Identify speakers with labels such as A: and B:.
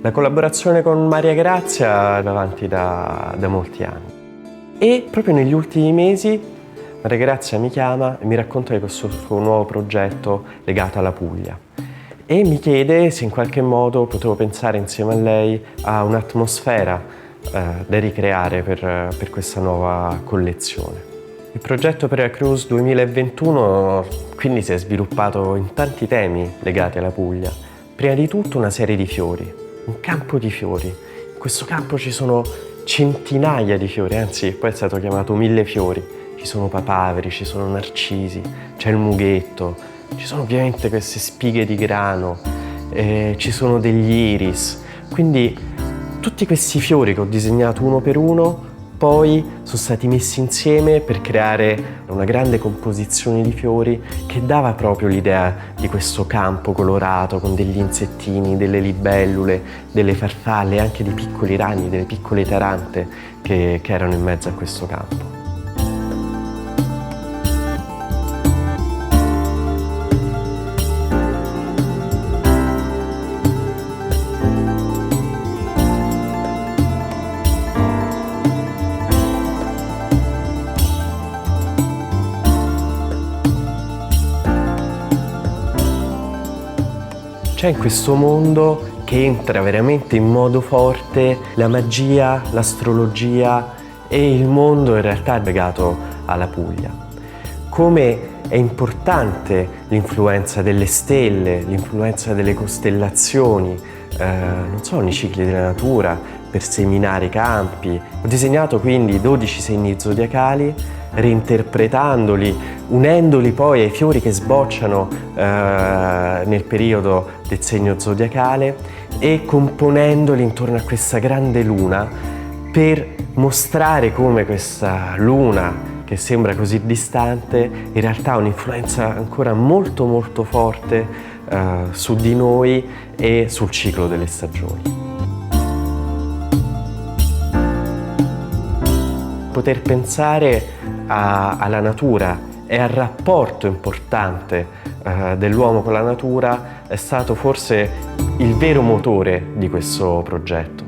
A: La collaborazione con Maria Grazia va avanti da molti anni e proprio negli ultimi mesi Maria Grazia mi chiama e mi racconta di questo suo nuovo progetto legato alla Puglia e mi chiede se in qualche modo potevo pensare insieme a lei a un'atmosfera da ricreare per questa nuova collezione. Il progetto per la Cruise 2021 quindi si è sviluppato in tanti temi legati alla Puglia. Prima di tutto una serie di fiori, un campo di fiori. In questo campo ci sono centinaia di fiori, anzi poi è stato chiamato 1000 fiori. Ci sono papaveri, ci sono narcisi, c'è il mughetto, ci sono ovviamente queste spighe di grano, ci sono degli iris. Quindi tutti questi fiori che ho disegnato uno per uno poi sono stati messi insieme per creare una grande composizione di fiori che dava proprio l'idea di questo campo colorato con degli insettini, delle libellule, delle farfalle e anche di piccoli ragni, delle piccole tarante che erano in mezzo a questo campo. C'è in questo mondo che entra veramente in modo forte la magia, l'astrologia e il mondo in realtà è legato alla Puglia. Come è importante l'influenza delle stelle, l'influenza delle costellazioni, non so, nei cicli della natura, per seminare i campi. Ho disegnato quindi 12 segni zodiacali, reinterpretandoli, unendoli poi ai fiori che sbocciano nel periodo del segno zodiacale e componendoli intorno a questa grande luna per mostrare come questa luna, che sembra così distante, in realtà ha un'influenza ancora molto molto forte su di noi e sul ciclo delle stagioni. Poter pensare alla natura e al rapporto importante dell'uomo con la natura è stato forse il vero motore di questo progetto.